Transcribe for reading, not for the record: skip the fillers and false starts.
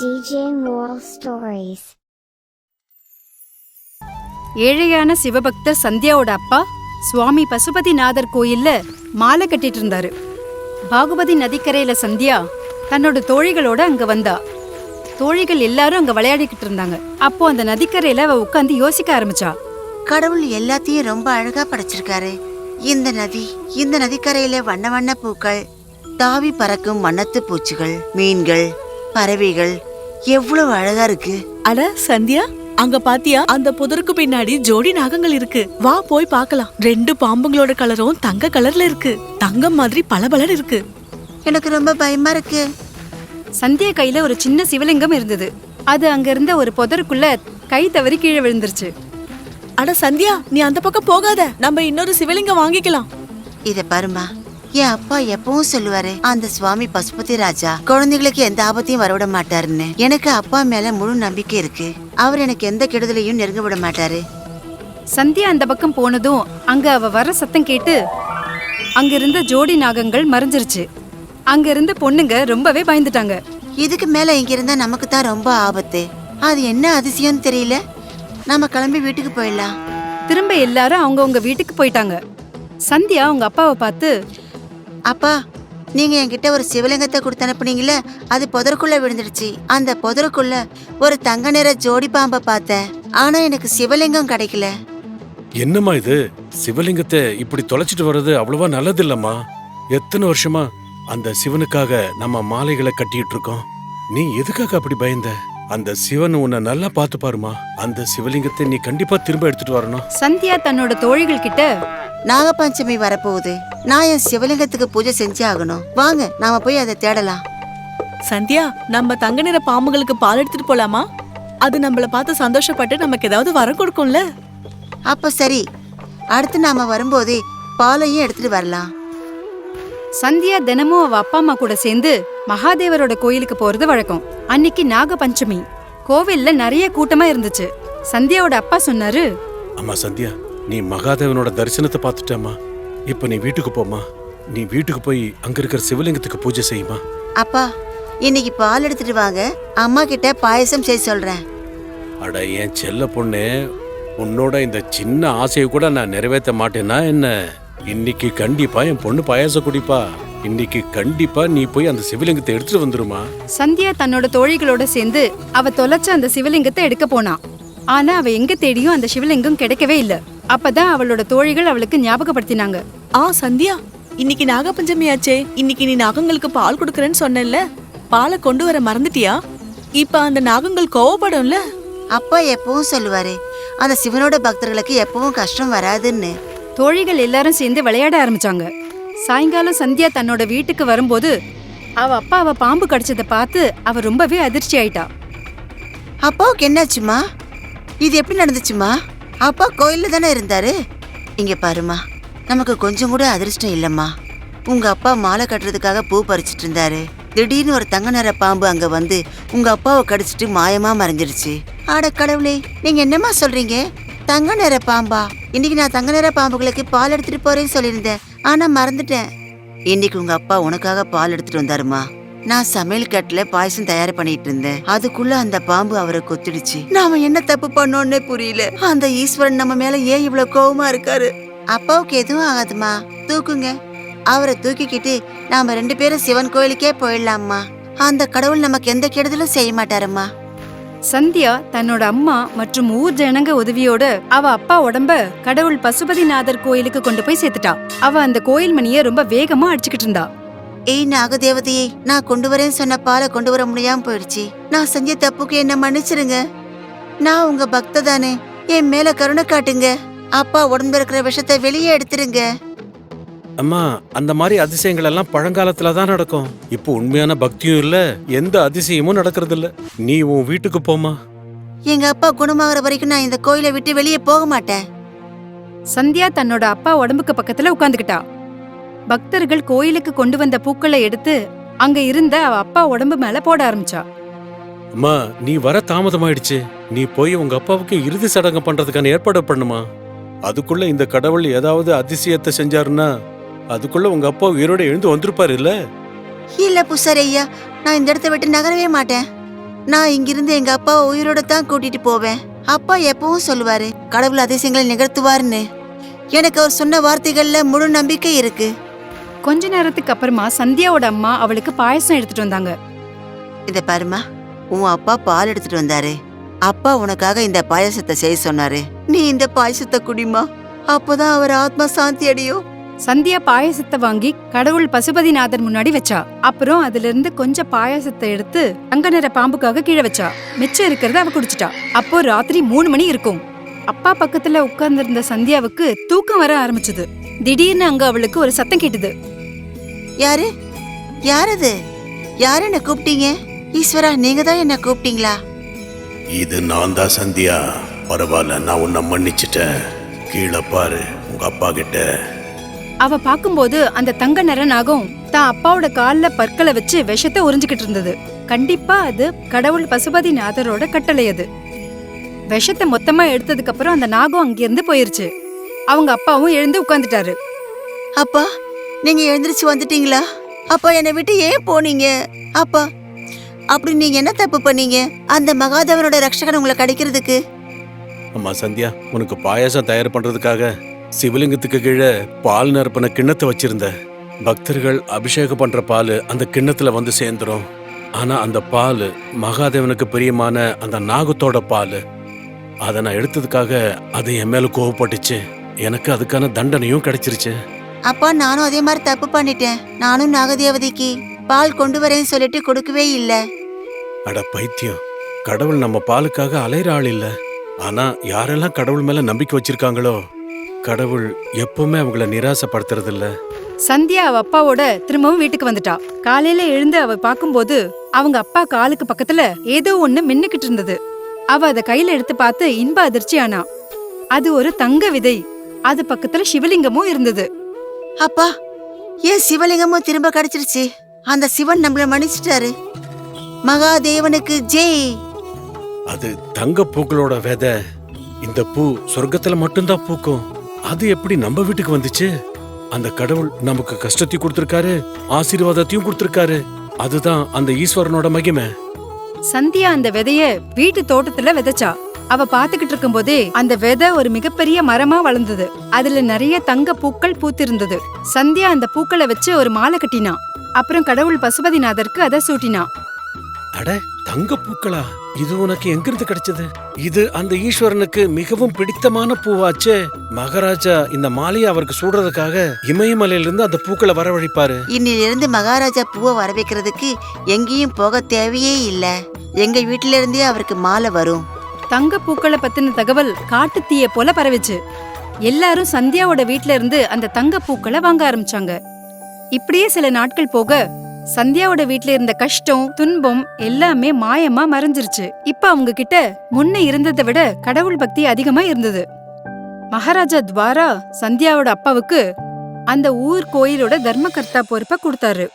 DJ Moral Stories. ஏழையான சிவபக்தர் சந்தியாவோட அப்பா சுவாமி பசுபதிநாதர் கோயில்ல மாலை கட்டிட்டு இருந்தாரு. பாகுபதி நதிக்கரையில சந்தியா தன்னோட தோழிகளோட அங்க வந்தா. தோழிகள் எல்லாரும் அங்க விளையாடிக்கிட்டு இருந்தாங்க. அப்போ அந்த நதிக்கரையில அவ உட்காந்து யோசிக்க ஆரம்பிச்சா. கடவுள் எல்லாத்தையும் ரொம்ப அழகா படைச்சிருக்காரு. இந்த நதிக்கரையில வண்ண வண்ண பூக்கள், தாவி பறக்கும் வண்ணத்து பூச்சிகள், மீன்கள், பறவைகள் எவ்வளவு அழகா இருக்கு. அட சந்தியா, அங்க பாத்தியா? அந்த புதருக்கு பின்னாடி ஜோடி நாகங்கள் இருக்கு. வா போய் பார்க்கலாம். 2 பாம்புங்களோட கலரும் தங்க கலர்ல இருக்கு. தங்கம் மாதிரி பளபளன்னு இருக்கு. எனக்கு ரொம்ப பயமா இருக்கு. சந்தியா கையில ஒரு சின்ன சிவலிங்கம் இருந்தது. அது அங்க இருந்த ஒரு புதருக்குள்ள கை தவறி கீழே விழுந்துருச்சு. அட சந்தியா, நீ அந்த பக்கம் போகாத. நம்ம இன்னொரு சிவலிங்கம் வாங்கிக்கலாம். இத பாருமா, என் அப்பா எப்பவும் சொல்லுவாரு, அந்த சுவாமி பசுபதி ராஜா குழந்தைகளுக்கு எந்த ஆபத்தையும் வரவிட மாட்டாருன்னு. எனக்கு அப்பா மேல முழு நம்பிக்கை இருக்கு. அவர் எனக்கு எந்த கெடுதலையும் நெருங்க விட மாட்டாரு. சந்தியா அந்த பக்கம் போனதும் அங்க அவ வர சத்தம் கேட்டு அங்க இருந்த ஜோடி நாகங்கள் மறைஞ்சிருச்சு. அங்க இருந்த பொண்ணுங்க ரொம்பவே பயந்துட்டாங்க. இதுக்கு மேல இங்க இருந்தா நமக்கு தான் ரொம்ப ஆபத்து. அது என்ன அதிசயம்னு தெரியல. நம்ம கிளம்பி வீட்டுக்கு போயிடலாம். திரும்ப எல்லாரும் அவங்கவுங்க வீட்டுக்கு போயிட்டாங்க. சந்தியா அவங்க அப்பாவை பார்த்து, அப்பா, நீங்க என்கிட்ட ஒரு சிவலிங்கத்தை கொடுத்து அனுப்புனீங்கல்ல, அது புதருக்குள்ள விழுந்துடுச்சு. அந்த புதருக்குள்ள ஒரு தங்க நிற ஜோடி பாம்பை பார்த்தேன். ஆனா எனக்கு சிவலிங்கம் கிடைக்கல. என்னம்மா இது? சிவலிங்கத்தை இப்படி தொலைச்சிட்டு வர்றது அவ்வளவா நல்லது இல்லம்மா. எத்தனை வருஷமா அந்த சிவனுக்காக நம்ம மாலைகளை கட்டிட்டு இருக்கோம். நீ எதுக்காக அப்படி பயந்த? அந்த சிவன் உன்னை நல்லா பார்த்து பாருமா. அந்த சிவலிங்கத்தை நீ கண்டிப்பா திரும்ப எடுத்துட்டு வரணும். சந்தியா தன்னோட தோழிகள் கிட்ட, நாகபஞ்சமி வரப்போகுது. நான் என் சிவலிங்கத்துக்கு பூஜை செஞ்சே ஆகணும். வாங்க, நாம போய் அதை தேடலாம். சந்தியா, நம்ம தங்க நிற பாம்புகளுக்கு பால் எடுத்துட்டு போலாமா? அது நம்மள பார்த்து சந்தோஷப்பட்டு நமக்கு ஏதாவது வரம் கொடுக்கும்ல. அப்ப சரி, அடுத்து நாம வரும்போதே பாலையும் எடுத்துட்டு வரலாம். சந்தியா தினமும் அவ அப்பா அம்மா கூட சேர்ந்து மகாதேவரோட கோயிலுக்கு போறது வழக்கம். அன்னைக்கு நாக பஞ்சமி. கோவில்ல நிறைய கூட்டமா இருந்துச்சு. சந்தியாவோட அப்பா சொன்னாரு, அம்மா சந்தியா, நீ மகாதேவனோட தரிசனத்தை பார்த்துட்டாமா. இப்ப நீ வீட்டுக்கு போமா. நீ வீட்டுக்கு போய் அங்க இருக்கிற சிவலிங்கத்துக்கு பூஜை செய்யுமா. அப்பா, இன்னைக்கு பால் எடுத்துட்டு வாங்க. அம்மா கிட்ட பாயசம் செய்ய சொல்றேன். அட என் செல்ல பொண்ணு, உன்னோட இந்த சின்ன ஆசையை கூட நான் நிறைவேற்ற மாட்டேன்னா என்ன? இன்னைக்கு கண்டிப்பா என் பொண்ணு பாயாசம் குடிப்பா. இன்னைக்கு கண்டிப்பா நீ போய் அந்த சிவலிங்கத்தை எடுத்துட்டு வந்துருமா. சந்தியா தன்னோட தோழிகளோட சேர்ந்து அவ தொலைச்ச அந்த சிவலிங்கத்தை எடுக்க போனா. ஆனா அவ எங்க தேடியும் அந்த சிவலிங்கம் கிடைக்கவே இல்ல. அப்பதான் அவளோட தோழிகள் அவளுக்கு ஞாபகப்படுத்தினாங்க. சந்தியா, இன்னைக்கு நாகபஞ்சமி ஆச்சே. இன்னைக்கு நீ நாகங்களுக்கு பால் கொடுக்கறேன்னு சொன்னேன்ல, பாலை கொண்டு வர மறந்துட்டியா? இப்ப அந்த நாகங்கள் கோவப்படும்ல. அப்பா எப்பவும் சொல்லுவாரு, அந்த சிவனோட பக்தர்களுக்கு எப்பவும் கஷ்டம் வராதுன்னு. தோழிகள் எல்லாரும் சேர்ந்து விளையாட ஆரம்பிச்சாங்க. சாயங்காலம் சந்தியா தன்னோட வீட்டுக்கு வரும்போது அவ அப்பா அவ பாம்பு கடிச்சதை பார்த்து அவ ரொம்பவே அதிர்ச்சி ஆயிட்டா. அப்பாவுக்கு என்னாச்சுமா? இது எப்படி நடந்துச்சுமா? அப்பா கோயில்ல தானே இருந்தாரு. இங்க பாருமா, நமக்கு கொஞ்சம் கூட அதிர்ஷ்டம் இல்லம்மா. உங்க அப்பா மாலை கட்டுறதுக்காக பூ பறிச்சிட்டு இருந்தாரு. திடீர்னு ஒரு தங்க நிற பாம்பு அங்க வந்து உங்க அப்பாவை கடிச்சிட்டு மாயமா மறைஞ்சிருச்சு. ஆட கடவுளே, நீங்க என்னம்மா சொல்றீங்க? தங்க நிற பாம்பா? இன்னைக்கு நான் தங்க நிற பாம்புகளுக்கு பால் எடுத்துட்டு போறேன்னு சொல்லியிருந்தேன். ஆனா மறந்துட்டேன். இன்னைக்கு உங்க அப்பா உனக்காக பால் எடுத்துட்டு வந்தாருமா. நான் சமையல் கட்டுல பாயசம் தயார் பண்ணிட்டு இருந்தேன். அதுக்குள்ள அந்த பாம்பு அவரை கொத்திடுச்சு. நாம என்ன தப்பு பண்ணோன்னே புரியல. அந்த ஈஸ்வரன் நம்ம மேல ஏன் இவ்வளவு கோவமா இருக்காரு? அப்பாவுக்கு எதுவும் ஆகாதுமா, தூக்குங்க. அவரை தூக்கிக்கிட்டு நாம 2 பேரும் சிவன் கோயிலுக்கே போயிடலாம்மா. அந்த கடவுள் நமக்கு எந்த கெடுதலும் செய்ய மாட்டாருமா. சந்தியா தன்னோட அம்மா மற்றும் ஊர் ஜனங்க உதவியோட அவ அப்பா உடம்ப கடவுள் பசுபதிநாதர் கோயிலுக்கு கொண்டு போய் சேர்த்துட்டா. அவ அந்த கோயில் மணிய ரொம்ப வேகமா அடிச்சுக்கிட்டு இருந்தா. ஏய் நாகதேவதையே, நான் கொண்டு வரேன்னு சொன்ன பாலை கொண்டு வர முடியாம போயிடுச்சு. நான் செஞ்ச தப்புக்கு என்ன மன்னிச்சிருங்க. நான் உங்க பக்த தானே, என் மேல கருணை காட்டுங்க. அப்பா உடம்புல இருக்கிற விஷத்தை வெளியே எடுத்துருங்க. அம்மா, அந்த மாதிரி அதிசயங்கள் எல்லாம் பழங்காலத்துலதான் நடக்கும். இப்போ உண்மையான பக்தியும் இல்ல, எந்த அதிசயமும் நடக்கிறது இல்ல. நீ உன் வீட்டுக்கு போமா. எங்க அப்பா குணமாகற வரைக்கும் நான் இந்த கோயிலை விட்டு வெளியே போக மாட்டேன். சந்தியா தன்னோட அப்பா உடம்புக்கு பக்கத்துல உட்கார்ந்துகிட்டா. பக்தர்கள் கோயிலுக்கு கொண்டு வந்த பூக்களை எடுத்து அங்க இருந்த அவ அப்பா உடம்பு மேல போட ஆரம்பிச்சா. அம்மா, நீ வர தாமதமாயிடுச்சு. நீ போய் உங்க அப்பாவுக்கு இறுதி சடங்கு பண்றதுக்கான ஏற்பாடு பண்ணுமா. அதுக்குள்ள இந்த கடவுள் ஏதாவது அதிசயத்தை செஞ்சாருன்னா அதுக்குள்ள உங்க அப்பா உயிரோட எழுந்து வந்திருப்பாரு இல்ல? இல்ல புசாரி ஐயா, நான் இந்த இடத்தை விட்டு நகரவே மாட்டேன். நான் இங்கிருந்து எங்க அப்பாவை உயிரோட தான் கூட்டிட்டு போவேன். அப்பா எப்பவும் சொல்லுவாரு கடவுள் அதிசயங்களை நிகழ்த்துவாருன்னு. எனக்கு அவர் சொன்ன வார்த்தைகள்ல முழு நம்பிக்கை இருக்கு. கொஞ்ச நேரத்துக்கு அப்புறமா சந்தியாவோட அம்மா அவளுக்கு பாயசம் எடுத்துட்டு வந்தாங்க. இத பாருமா, உன் அப்பா பால் எடுத்துட்டு வந்தாரு. அப்பா உனக்காக இந்த பாயசத்தை செய்ய சொன்னாரு. நீ இந்த பாயசத்தை குடிமா, அப்பதான் அவர் ஆத்மா சாந்தி அடையும். சந்தியா பாயசத்தை வாங்கி கடவுள் பசுபதிநாதர் முன்னாடி வச்சா. அப்புறம் அதுல இருந்து கொஞ்சம் பாயசத்தை எடுத்து தங்க நிற பாம்புக்காக கீழே வச்சா. மிச்சம் இருக்கிறத அவ குடிச்சிட்டா. அப்போ ராத்திரி 3 மணி இருக்கும். அப்பா பக்கத்துல உட்கார்ந்திருந்த சந்தியாவுக்கு தூக்கம் வர ஆரம்பிச்சது. திடீர்னு அங்க அவளுக்கு ஒரு சத்தம் கேட்டது. யாரு யாரது? யாரு என்ன கூப்பிட்டீங்க? ஈஸ்வரா, நீங்க தான் என்ன கூப்பிட்டீங்களா? இது நான் தான் சந்தியா. பரவாயில்ல, நான் உன்னை மன்னிச்சிட்டேன். கீழே பாரு, உங்க அப்பா கிட்ட. அவ பாக்கும்போது அந்த தங்க நிற நாகம் தான் அப்பாவோட கால்ல பற்களை வச்சு விஷத்தை உறிஞ்சுக்கிட்டு இருந்தது. கண்டிப்பா அது கடவுள் பசுபதிநாதரோட கட்டளை. அது விஷத்தை மொத்தமா எடுத்ததுக்கு அப்புறம் அந்த நாகம் அங்கிருந்து போயிருச்சு. அவங்க அப்பாவும் எழுந்து உட்கார்ந்துட்டாரு. அப்பா, நீங்க எழுந்திருச்சு வந்துட்டீங்களா? அப்பா, என்னை விட்டு ஏன் போனீங்க? அப்பா, அப்படி நீங்க என்ன தப்பு பண்ணீங்க அந்த மகாதேவனோட ரட்சகன் உங்களை கிடைக்கிறதுக்கு? அம்மா சந்தியா, உனக்கு பாயாசம் தயார் பண்றதுக்காக சிவலிங்கத்துக்கு கீழே பால் நிரப்பின கிண்ணத்தை வச்சிருந்த. பக்தர்கள் அபிஷேகம் பண்ற பால் அந்த கிண்ணத்துல வந்து சேர்ந்துரும். ஆனா அந்த பால் மகாதேவனுக்கு பிரியமான அந்த நாகத்தோட பால். அதை நான் எடுத்ததுக்காக அது என் மேல கோவப்பட்டுச்சு. எனக்கு அதுக்கான தண்டனையும் கிடைச்சிருச்சு. அப்பா, நானும் அதே மாதிரி தப்பு பண்ணிட்டேன். நானும் நாகதேவதைக்கு பால் கொண்டு வரேன்னு சொல்லிட்டு கொடுக்கவே இல்ல. அட பைத்தியம், கடவுள் நம்ம பாலுக்காக அலையிற ஆள் இல்ல. ஆனா யாரெல்லாம் கடவுள் மேல நம்பிக்கை வச்சிருக்காங்களோ கடவுள் எப்பவுமே அவங்கள நிராசப்படுத்துறது இல்ல. சந்தியா அவ அப்பாவோட திரும்பவும் வீட்டுக்கு வந்துட்டா. காலையில எழுந்து அவ பாக்கும்போது அவங்க அப்பா காலுக்கு பக்கத்துல ஏதோ ஒண்ணு மின்னுக்கிட்டு இருந்தது. அவ அத கையில எடுத்து பார்த்து இன்ப அதிர்ச்சி ஆனா. அது ஒரு தங்க விதை. அது பக்கத்துல சிவலிங்கமும் இருந்தது. அப்பா, ஏன் சிவலிங்கமும் திரும்ப கிடைச்சிருச்சு. அந்த சிவன் நம்மள மன்னிச்சிட்டாரு. மகாதேவனுக்கு ஜெய். அது தங்க பூக்களோட விதை. இந்த பூ சொர்க்கத்துல மட்டும்தான் பூக்கும். அது எப்படி நம்ம வீட்டுக்கு வந்துச்சு? அந்த கடவுள் நமக்கு கஷ்டத்தையும் கொடுத்திருக்காரு, ஆசீர்வாதத்தையும் கொடுத்திருக்காரு. அதுதான் அந்த ஈஸ்வரனோட மகிமை. சந்தியா அந்த விதைய வீட்டு தோட்டத்துல விதைச்சா. அவ பாத்துக்கிட்டு இருக்கும் போதே அந்த விதை ஒரு மிகப்பெரிய மரமா வளர்ந்தது. அதுல நிறைய தங்க பூக்கள் பூத்திருந்தது. சந்தியா அந்த பூக்களை வச்சு ஒரு மாலை கட்டினா. அப்புறம் கடவுள் பசுபதிநாதருக்கு அதை சூட்டினா. அட, தங்க பூக்களா? இது உனக்கு எங்கிருந்து கிடைச்சது? இது அந்த ஈஸ்வரனுக்கு மிகவும் பிடித்தமான பூவாச்சே. மகாராஜா இந்த மாலையை அவருக்கு சூடுறதுக்காக இமயமலையிலிருந்து அந்த பூக்களை வரவழைப்பாரு. இன்னிலிருந்து மகாராஜா பூவை வர வைக்கிறதுக்கு எங்கேயும் போக தேவையே இல்ல. எங்க வீட்டுல இருந்தே அவருக்கு மாலை வரும். தங்க பூக்களை பத்தின தகவல் காட்டு தீய போல பரவிச்சு. எல்லாரும் சந்தியாவோட வீட்ல இருந்து அந்த தங்க பூக்களை வாங்க ஆரம்பிச்சாங்க. இப்படியே சில நாட்கள் போக சந்தியாவோட வீட்ல இருந்த கஷ்டம், துன்பம் எல்லாமே மாயமா மறைஞ்சிருச்சு. இப்ப அவங்க கிட்ட முன்ன இருந்ததை விட கடவுள் பக்தி அதிகமா இருந்தது. மகாராஜா துவாரா சந்தியாவோட அப்பாவுக்கு அந்த ஊர் கோயிலோட தர்மகர்த்தா பொறுப்பை கொடுத்தாரு.